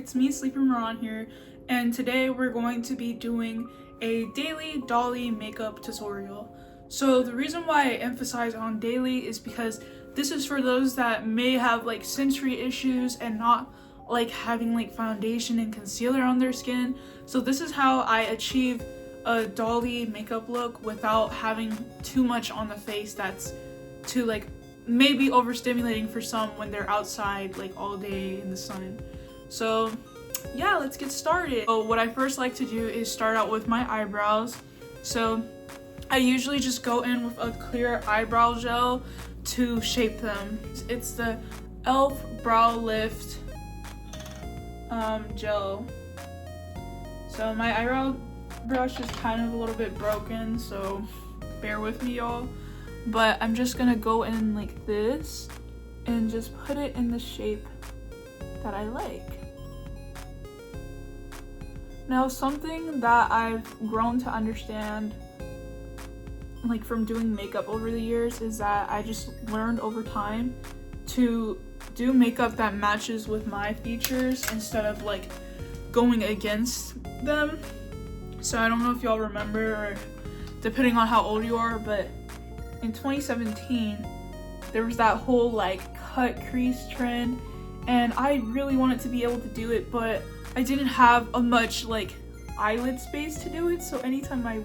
it's me, Sleepy Moran here, and today we're going to be doing a daily Dolly makeup tutorial. So the reason why I emphasize on daily is because this is for those that may have like sensory issues and not like having like foundation and concealer on their skin. So this is how I achieve a Dolly makeup look without having too much on the face that's too like maybe overstimulating for some when they're outside like all day in the sun. So yeah, let's get started. So what I first like to do is start out with my eyebrows. So I usually just go in with a clear eyebrow gel to shape them. It's the e.l.f. Brow Lift gel. So my eyebrow brush is kind of a little bit broken, so bear with me, y'all. But I'm just gonna go in like this and just put it in the shape that I like. Now, something that I've grown to understand like from doing makeup over the years is that I just learned over time to do makeup that matches with my features instead of like going against them. So I don't know if y'all remember, or depending on how old you are, but in 2017 there was that whole like cut crease trend, and I really wanted to be able to do it, but I didn't have a much like eyelid space to do it, so anytime I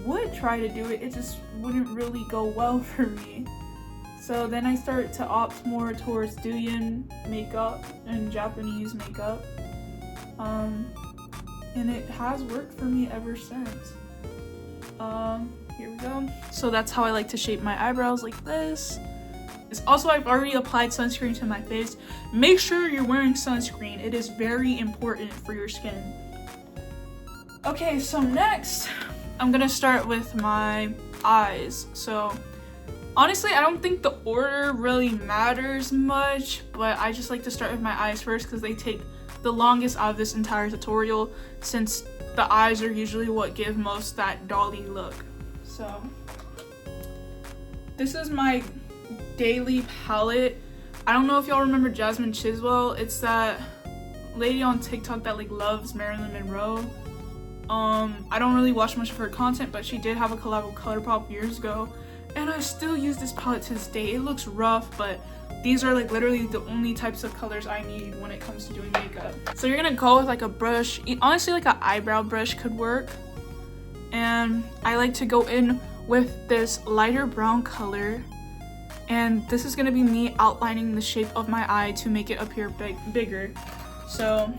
would try to do it, it just wouldn't really go well for me. So then I started to opt more towards Douyin makeup and Japanese makeup, and it has worked for me ever since. Here we go. So that's how I like to shape my eyebrows, like this. Also, I've already applied sunscreen to my face. Make sure you're wearing sunscreen. It is very important for your skin. Okay, so next I'm gonna start with my eyes. So honestly, I don't think the order really matters much, but I just like to start with my eyes first because they take the longest out of this entire tutorial, since the eyes are usually what give most that Dolly look. So this is my daily palette. I don't know if y'all remember Jasmine Chiswell. It's that lady on TikTok that like loves Marilyn Monroe. I don't really watch much of her content, but she did have a collab with ColourPop years ago, and I still use this palette to this day. It looks rough, but these are like literally the only types of colors I need when it comes to doing makeup. So you're gonna go with like a brush. Honestly, like an eyebrow brush could work. And I like to go in with this lighter brown color. And this is gonna be me outlining the shape of my eye to make it appear bigger. So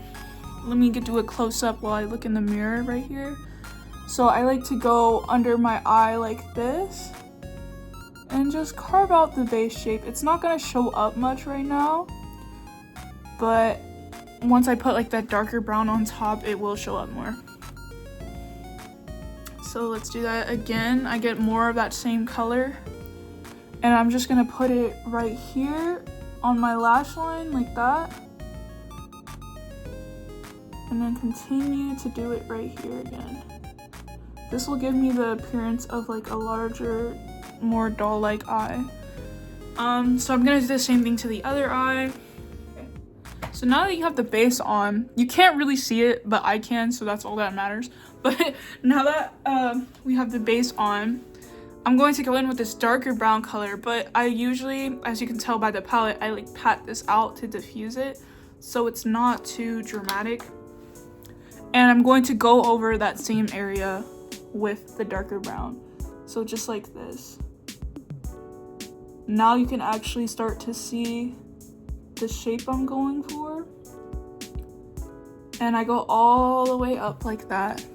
let me do a close up while I look in the mirror right here. So I like to go under my eye like this and just carve out the base shape. It's not gonna show up much right now, but once I put like that darker brown on top, it will show up more. So let's do that again. I get more of that same color, and I'm just gonna put it right here on my lash line like that, and then continue to do it right here again. This will give me the appearance of like a larger, more doll-like eye. So I'm gonna do the same thing to the other eye. Okay. So now that you have the base on, you can't really see it, but I can, so that's all that matters. But now that we have the base on, I'm going to go in with this darker brown color, but I usually, as you can tell by the palette, I like pat this out to diffuse it so it's not too dramatic. And I'm going to go over that same area with the darker brown. So just like this. Now you can actually start to see the shape I'm going for. And I go all the way up like that.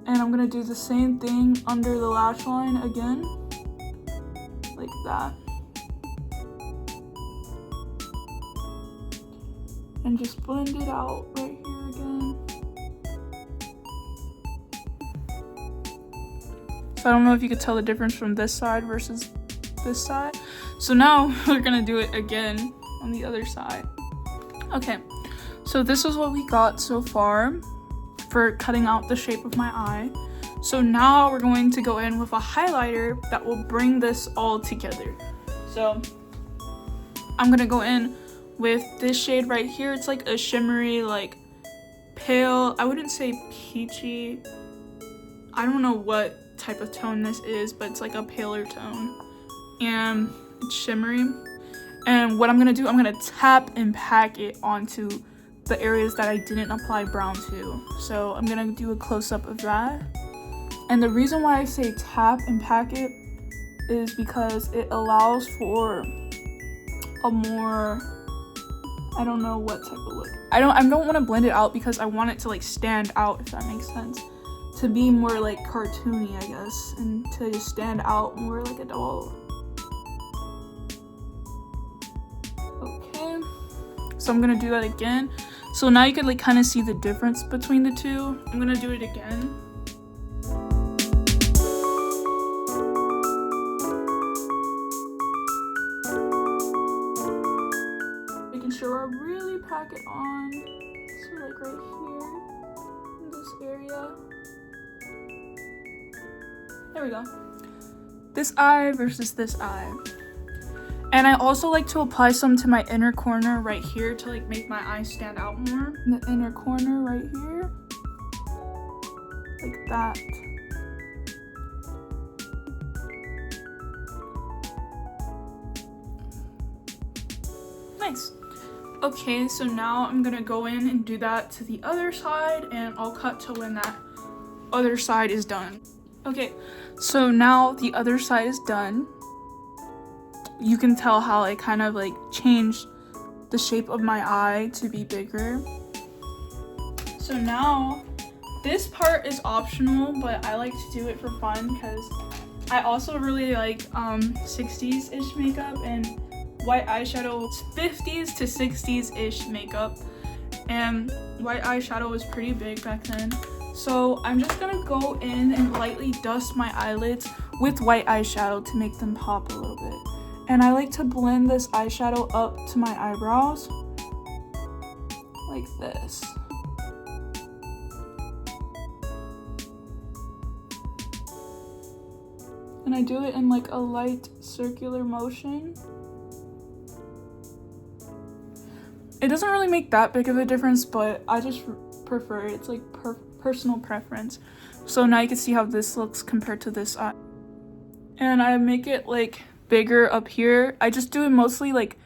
And I'm gonna do the same thing under the lash line again, like that. And just blend it out right here again. So I don't know if you could tell the difference from this side versus this side. So now we're gonna do it again on the other side. Okay, so this is what we got so far for cutting out the shape of my eye. So now we're going to go in with a highlighter that will bring this all together. So I'm gonna go in with this shade right here. It's like a shimmery, like pale, I wouldn't say peachy, I don't know what type of tone this is, but it's like a paler tone and it's shimmery. And what I'm gonna do, I'm gonna tap and pack it onto the areas that I didn't apply brown to. So I'm gonna do a close-up of that. And the reason why I say tap and pack it is because it allows for a more, I don't know what type of look. I don't want to blend it out because I want it to like stand out, if that makes sense. To be more like cartoony, I guess, and to just stand out more like a doll. Okay, so I'm gonna do that again. So now you can like kind of see the difference between the two. I'm gonna do it again. Making sure I really pack it on. So like right here, in this area. There we go. This eye versus this eye. And I also like to apply some to my inner corner right here to like make my eye stand out more. In the inner corner right here. Like that. Nice. Okay, so now I'm gonna go in and do that to the other side, and I'll cut to when that other side is done. Okay, so now the other side is done. You can tell how I kind of like changed the shape of my eye to be bigger. So now this part is optional, but I like to do it for fun because I also really like 60s-ish makeup and white eyeshadow. 50s to 60s-ish makeup, and white eyeshadow was pretty big back then. So I'm just gonna go in and lightly dust my eyelids with white eyeshadow to make them pop a little bit. And I like to blend this eyeshadow up to my eyebrows like this. And I do it in like a light circular motion. It doesn't really make that big of a difference, but I just prefer it. It's like personal preference. So now you can see how this looks compared to this eye. And I make it like bigger up here. I just do it mostly like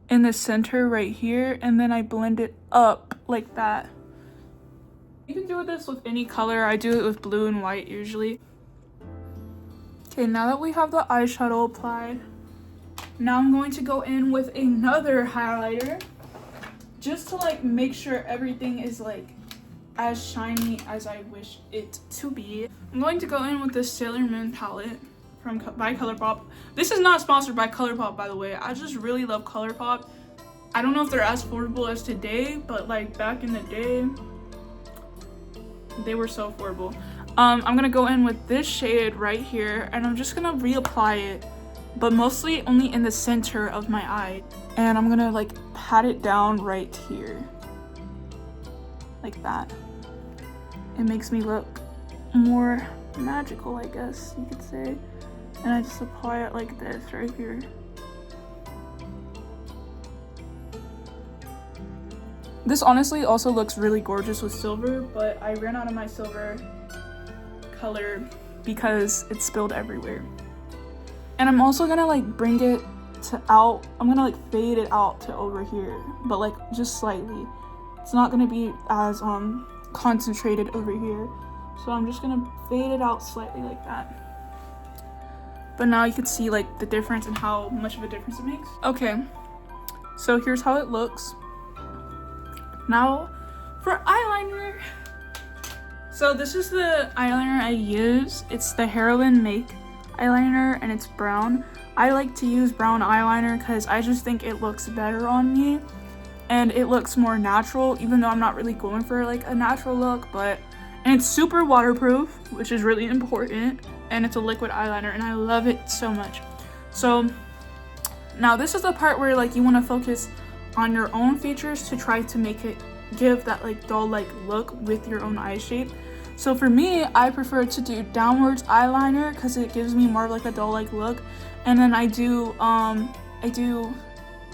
in the center right here, and then I blend it up like that. You can do this with any color. I do it with blue and white usually. Okay, now that we have the eyeshadow applied, now I'm going to go in with another highlighter just to like make sure everything is like as shiny as I wish it to be. I'm going to go in with this Sailor Moon palette by ColourPop. This is not sponsored by ColourPop, by the way. I just really love ColourPop. I don't know if they're as affordable as today, but like back in the day, they were so affordable. I'm gonna go in with this shade right here, and I'm just gonna reapply it, but mostly only in the center of my eye. And I'm gonna like pat it down right here, like that. It makes me look more magical, I guess you could say. And I just apply it like this right here. This honestly also looks really gorgeous with silver, but I ran out of my silver color because it spilled everywhere. And I'm also gonna like bring it to out. I'm gonna like fade it out to over here, but like just slightly. It's not gonna be as concentrated over here. So I'm just gonna fade it out slightly like that. But now you can see like the difference and how much of a difference it makes. Okay, so here's how it looks. Now for eyeliner. So this is the eyeliner I use. It's the Heroine Make eyeliner, and it's brown. I like to use brown eyeliner because I just think it looks better on me and it looks more natural, even though I'm not really going for like a natural look. And it's super waterproof, which is really important, and it's a liquid eyeliner and I love it so much. So now this is the part where like you want to focus on your own features to try to make it give that like doll-like look with your own eye shape. So for me, I prefer to do downwards eyeliner because it gives me more of like a doll-like look, and then I do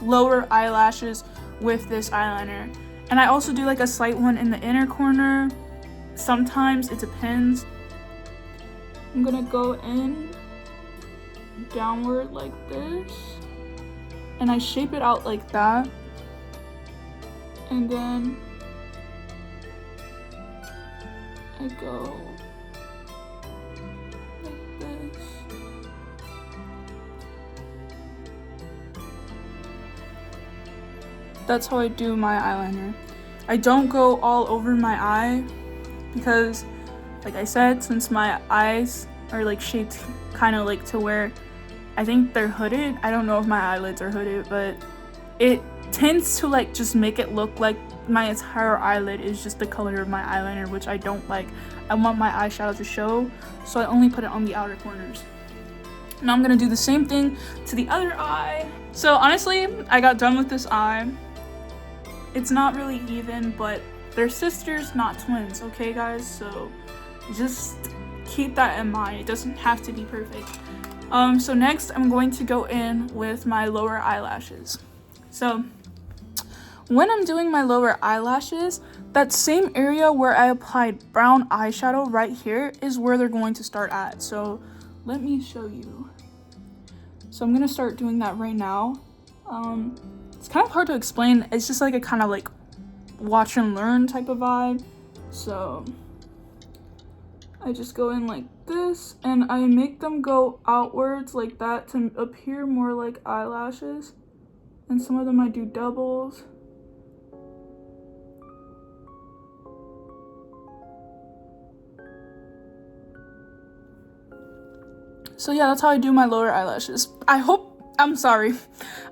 lower eyelashes with this eyeliner. And I also do like a slight one in the inner corner. Sometimes it depends. I'm gonna go in downward like this, and I shape it out like that, and then I go like this. That's how I do my eyeliner. I don't go all over my eye because, like I said, since my eyes are like shaped kind of like to where I think they're hooded. I don't know if my eyelids are hooded, but it tends to like just make it look like my entire eyelid is just the color of my eyeliner, which I don't like. I want my eyeshadow to show, so I only put it on the outer corners. Now I'm gonna do the same thing to the other eye. So honestly, I got done with this eye. It's not really even, but they're sisters, not twins, okay guys? So just keep that in mind. It doesn't have to be perfect. So next I'm going to go in with my lower eyelashes. So when I'm doing my lower eyelashes, that same area where I applied brown eyeshadow right here is where they're going to start at. So let me show you. So I'm gonna start doing that right now. It's kind of hard to explain. It's just like a kind of like watch and learn type of vibe. So I just go in like this and I make them go outwards like that to appear more like eyelashes. And some of them I do doubles. So yeah, that's how I do my lower eyelashes. I'm sorry.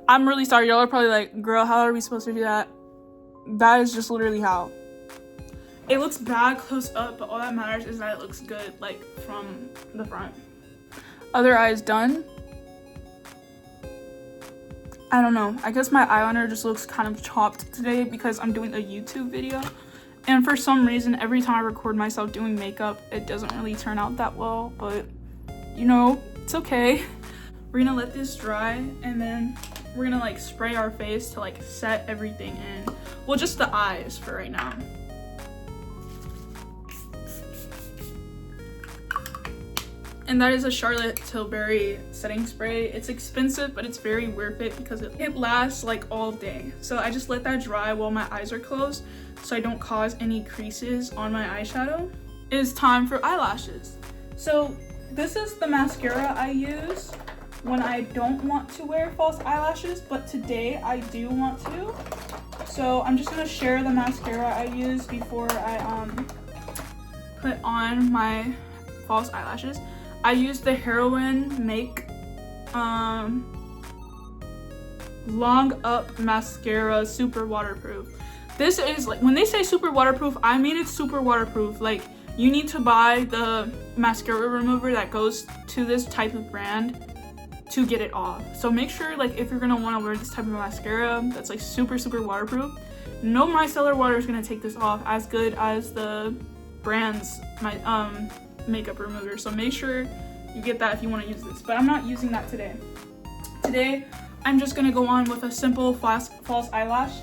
I'm really sorry. Y'all are probably like, girl, how are we supposed to do that? That is just literally how. It looks bad close up, but all that matters is that it looks good, like, from the front. Other eye is done. I don't know. I guess my eyeliner just looks kind of chopped today because I'm doing a YouTube video. And for some reason, every time I record myself doing makeup, it doesn't really turn out that well, but you know, it's okay. We're gonna let this dry and then we're gonna like spray our face to like set everything in. Well, just the eyes for right now. And that is a Charlotte Tilbury setting spray. It's expensive, but it's very worth it because it lasts like all day. So I just let that dry while my eyes are closed so I don't cause any creases on my eyeshadow. It is time for eyelashes. So this is the mascara I use when I don't want to wear false eyelashes, but today I do want to. So I'm just gonna share the mascara I use before I put on my false eyelashes. I use the Heroine Make Long Up Mascara Super Waterproof. This is like, when they say super waterproof, I mean it's super waterproof. Like, you need to buy the mascara remover that goes to this type of brand to get it off. So make sure, like, if you're gonna want to wear this type of mascara that's like super waterproof, no micellar water is gonna take this off as good as the brand's makeup remover. So make sure you get that if you want to use this, but I'm not using that today. Today I'm just gonna go on with a simple false eyelash.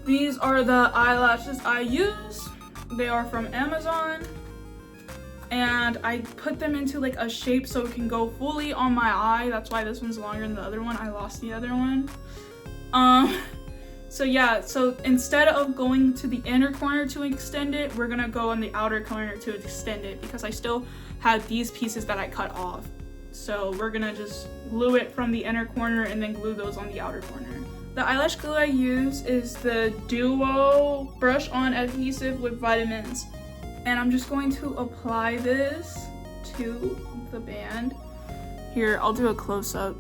These are the eyelashes I use. They are from Amazon and I put them into like a shape so it can go fully on my eye. That's why this one's longer than the other one. I lost the other one. So yeah, so instead of going to the inner corner to extend it, we're gonna go on the outer corner to extend it because I still had these pieces that I cut off. So we're gonna just glue it from the inner corner and then glue those on the outer corner. The eyelash glue I use is the Duo Brush On Adhesive with Vitamins. And I'm just going to apply this to the band. Here, I'll do a close-up.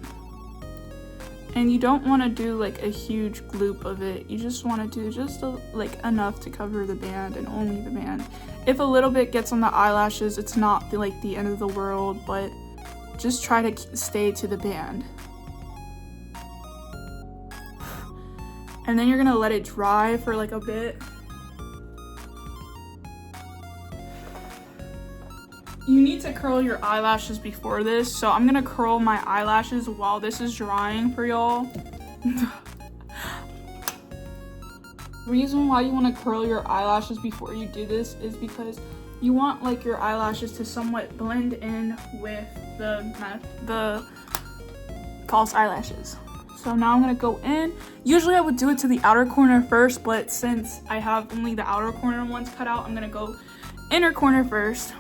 And you don't want to do like a huge gloop of it. You just want to do just like enough to cover the band and only the band. If a little bit gets on the eyelashes, it's not like the end of the world, but just try to stay to the band. And then you're gonna let it dry for like a bit. You need to curl your eyelashes before this, so I'm gonna curl my eyelashes while this is drying for y'all. reason why you want to curl your eyelashes before you do this is because you want like your eyelashes to somewhat blend in with the false eyelashes. So now I'm gonna go in. Usually I would do it to the outer corner first, but since I have only the outer corner ones cut out, I'm gonna go inner corner first.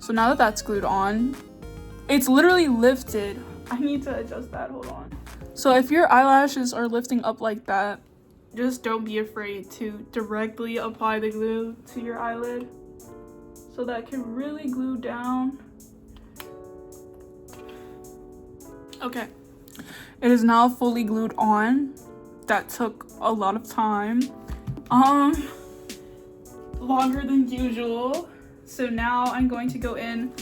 So now that that's glued on, it's literally lifted. I need to adjust that, hold on. So if your eyelashes are lifting up like that, just don't be afraid to directly apply the glue to your eyelid so that it can really glue down. Okay, it is now fully glued on. That took a lot of time, longer than usual. So now I'm going to go in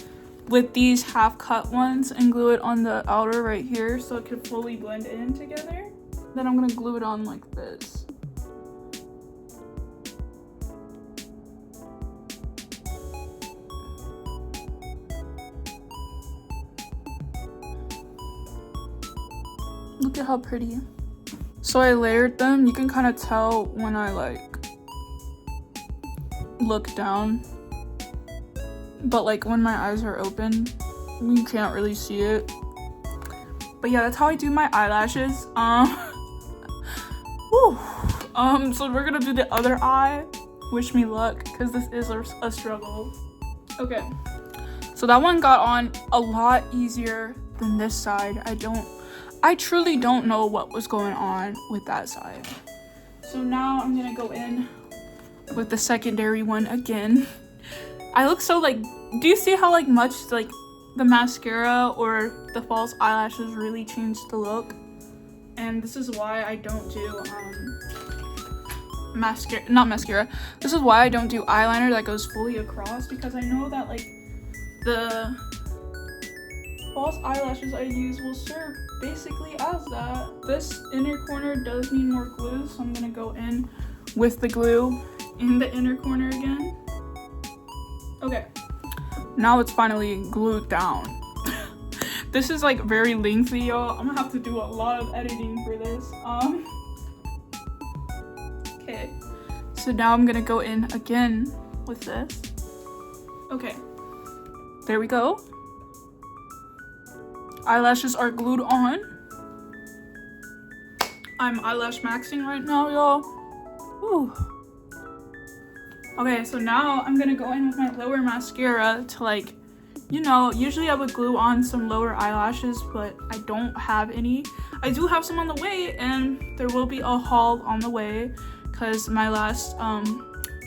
with these half cut ones and glue it on the outer right here so it can fully blend in together. Then I'm gonna glue it on like this. Look at how pretty. So I layered them. You can kind of tell when I like look down, but like when my eyes are open, you can't really see it. But yeah, that's how I do my eyelashes. So we're gonna do the other eye. Wish me luck, because this is a struggle. Okay, so that one got on a lot easier than this side. I truly don't know what was going on with that side. So now I'm gonna go in with the secondary one again. I look so like, do you see how like much like the mascara or the false eyelashes really changed the look? And this is why I don't do this is why I don't do eyeliner that goes fully across, because I know that like the false eyelashes I use will serve basically as that. This inner corner does need more glue, so I'm gonna go in with the glue in the inner corner again. Okay, now it's finally glued down. This is like very lengthy, y'all. I'm gonna have to do a lot of editing for this. Okay, so now I'm gonna go in again with this. Okay, there we go. Eyelashes are glued on. I'm eyelash maxing right now, y'all. Whew. Okay, so now I'm gonna go in with my lower mascara to like, you know, usually I would glue on some lower eyelashes, but I don't have any. I do have some on the way, and there will be a haul on the way because my last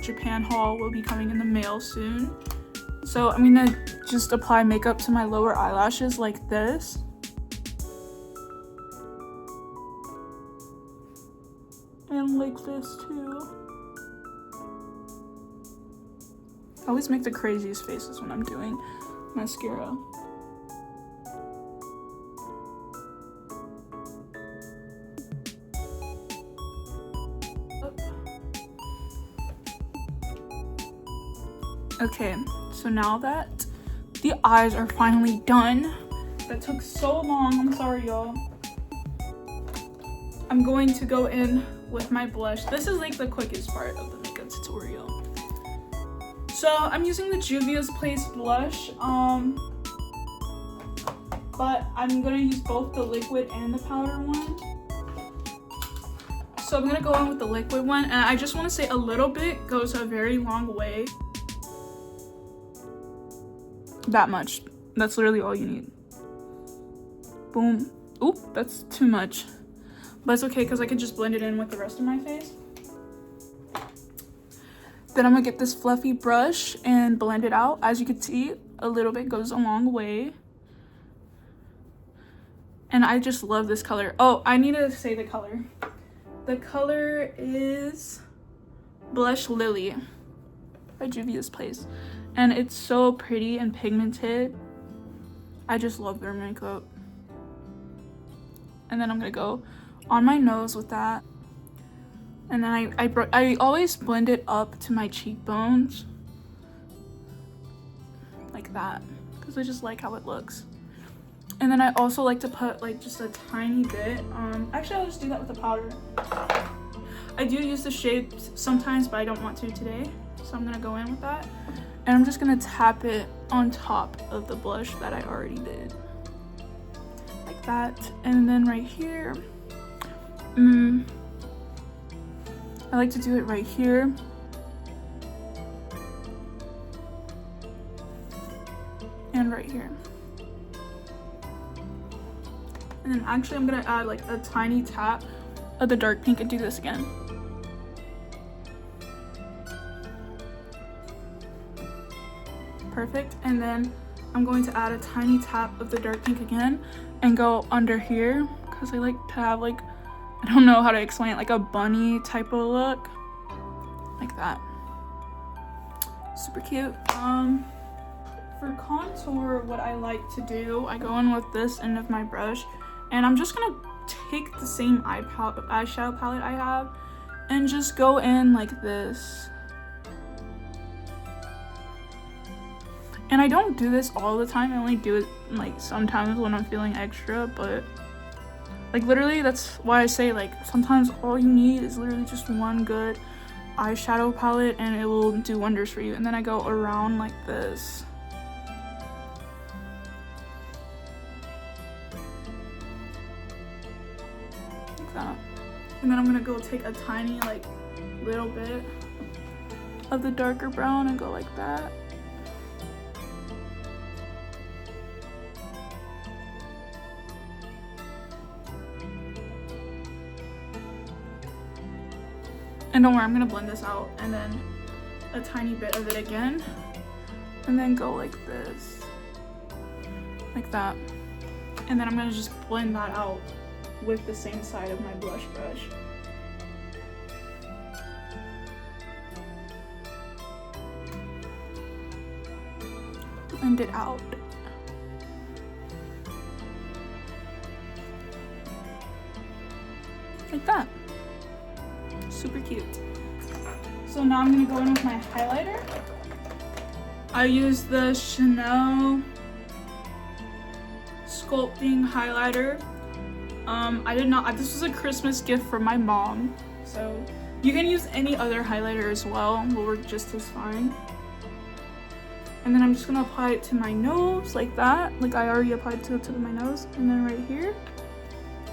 Japan haul will be coming in the mail soon. So I'm gonna just apply makeup to my lower eyelashes like this. And like this too. I always make the craziest faces when I'm doing mascara. Okay, so now that the eyes are finally done, that took so long, I'm sorry y'all. I'm going to go in with my blush. This is like the quickest part of the makeup tutorial. So I'm using the Juvia's Place blush, but I'm gonna use both the liquid and the powder one. So I'm gonna go in with the liquid one, and I just wanna say a little bit goes a very long way. That much. That's literally all you need. Boom. Oop, that's too much. But it's okay because I can just blend it in with the rest of my face. Then I'm gonna get this fluffy brush and blend it out. As you can see, a little bit goes a long way. And I just love this color. Oh, I need to say the color. The color is Blush Lily by Juvia's Place. And it's so pretty and pigmented. I just love their makeup. And then I'm gonna go on my nose with that. And then I always blend it up to my cheekbones. Like that. Because I just like how it looks. And then I also like to put like just a tiny bit. Actually, I'll just do that with the powder. I do use the shade sometimes, but I don't want to today. So I'm gonna go in with that. And I'm just gonna tap it on top of the blush that I already did. Like that. And then right here, I like to do it right here. And right here. And then actually I'm gonna add like a tiny tap of the dark pink and do this again. Perfect. And then I'm going to add a tiny tap of the dark pink again and go under here because I like to have like, I don't know how to explain it, like a bunny type of look. Like that. Super cute. For contour, what I like to do, I go in with this end of my brush and I'm just gonna take the same eyeshadow palette I have and just go in like this. And I don't do this all the time, I only do it like sometimes when I'm feeling extra, but like literally that's why I say like sometimes all you need is literally just one good eyeshadow palette and it will do wonders for you. And then I go around like this. Like that. And then I'm gonna go take a tiny like little bit of the darker brown and go like that. And don't worry, I'm gonna blend this out and then a tiny bit of it again. And then go like this. Like that. And then I'm gonna just blend that out with the same side of my blush brush. Blend it out. Like that. Super cute. So now I'm gonna go in with my highlighter. I use the Chanel Sculpting highlighter. This was a Christmas gift from my mom. So you can use any other highlighter as well, will work just as fine. And then I'm just gonna apply it to my nose like that. Like I already applied it to the tip of my nose. And then right here.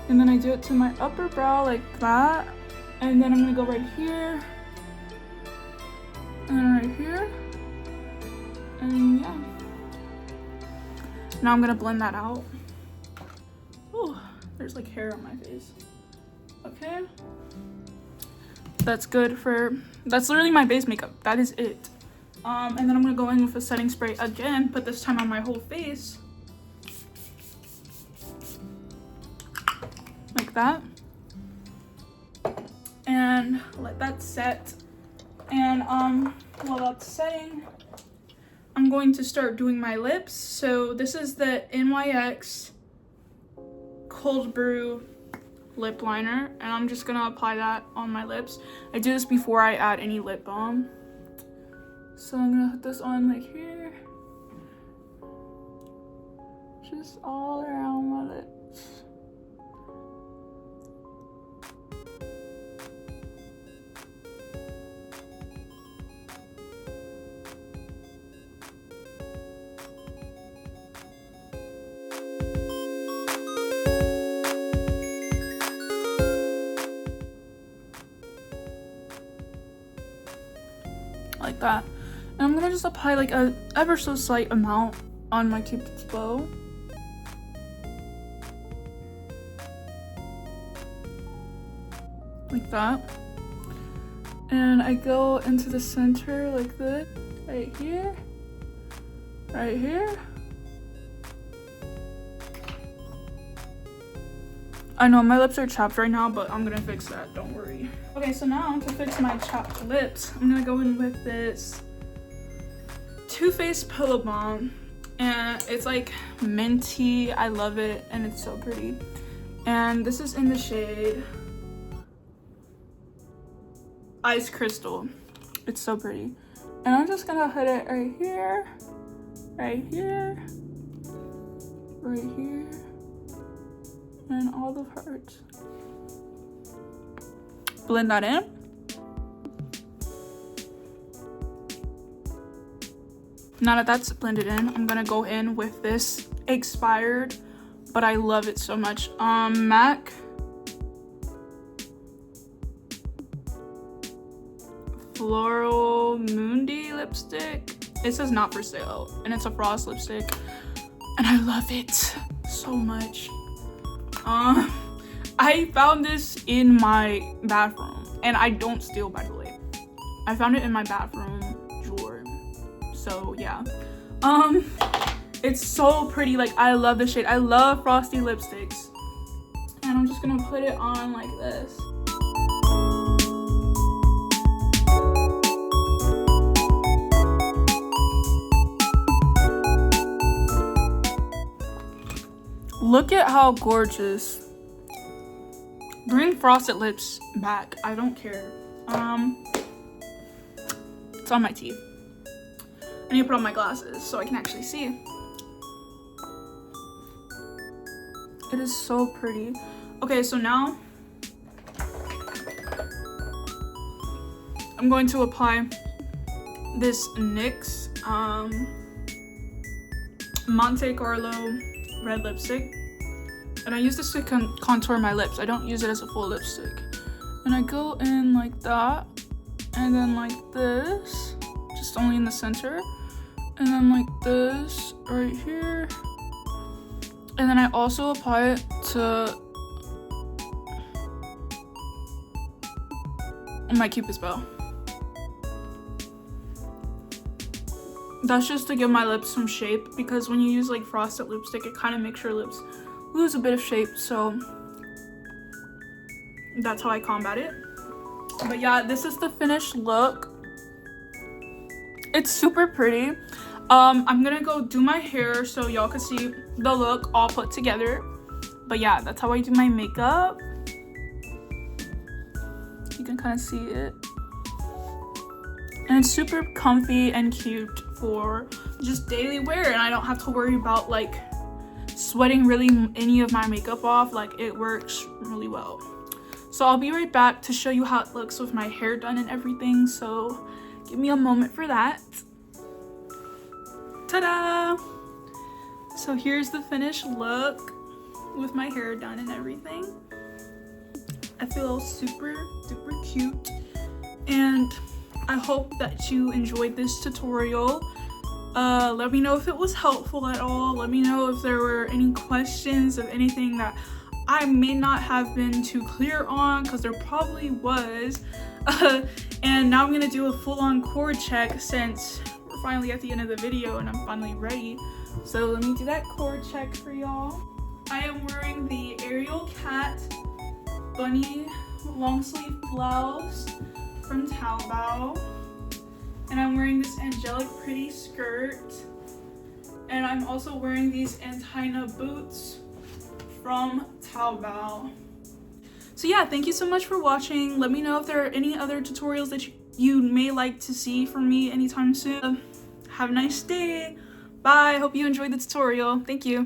And then I do it to my upper brow like that. And then I'm gonna go right here, and then right here, and yeah. Now I'm gonna blend that out. Oh, there's like hair on my face. Okay. That's literally my base makeup. That is it. And then I'm gonna go in with a setting spray again, but this time on my whole face. Like that. And let that set. And while that's setting, I'm going to start doing my lips. So this is the NYX Cold Brew lip liner, and I'm just gonna apply that on my lips. I do this before I add any lip balm. So I'm gonna put this on like here, just all around my lips. Like that. And I'm gonna just apply like a ever so slight amount on my cupid's bow. Like that. And I go into the center like this, right here, right here. I know my lips are chapped right now, but I'm gonna fix that, don't worry. Okay, so now to fix my chapped lips, I'm gonna go in with this Too Faced Pillow Balm. And it's like minty, I love it, and it's so pretty. And this is in the shade Ice Crystal. It's so pretty. And I'm just gonna put it right here, right here, right here, and all the parts. Blend that in. Now that that's blended in, I'm gonna go in with this expired, but I love it so much, MAC Floral Mundi lipstick. It says not for sale, and it's a frost lipstick, and I love it so much. I found this in my bathroom, and I don't steal, by the way. I found it in my bathroom drawer, so yeah. It's so pretty. Like, I love the shade. I love frosty lipsticks, and I'm just gonna put it on like this. Look at how gorgeous. Bring frosted lips back. I don't care. It's on my teeth. I need to put on my glasses so I can actually see. It is so pretty. Okay, so now I'm going to apply this NYX Monte Carlo red lipstick, and I use this to contour my lips. I don't use it as a full lipstick. And I go in like that, and then like this, just only in the center, and then like this right here, and then I also apply it to my Cupid's bow. That's just to give my lips some shape, because when you use like frosted lipstick, it kind of makes your lips lose a bit of shape, so that's how I combat it. But yeah, this is the finished look. It's super pretty. I'm gonna go do my hair so y'all can see the look all put together. But yeah, that's how I do my makeup. You can kind of see it. And it's super comfy and cute for just daily wear, and I don't have to worry about like sweating really any of my makeup off. Like, it works really well. So I'll be right back to show you how it looks with my hair done and everything, so give me a moment for that. Ta-da! So here's the finished look with my hair done and everything. I feel super duper cute, and I hope that you enjoyed this tutorial. Let me know if it was helpful at all. Let me know if there were any questions of anything that I may not have been too clear on, because there probably was. And now I'm gonna do a full-on cord check since we're finally at the end of the video and I'm finally ready. So let me do that cord check for y'all. I am wearing the Ariel Cat bunny long sleeve blouse from Taobao, and I'm wearing this angelic pretty skirt, and I'm also wearing these Antina boots from Taobao. So yeah, thank you so much for watching. Let me know if there are any other tutorials that you may like to see from me anytime soon. Have a nice day. Bye. Hope you enjoyed the tutorial. Thank you.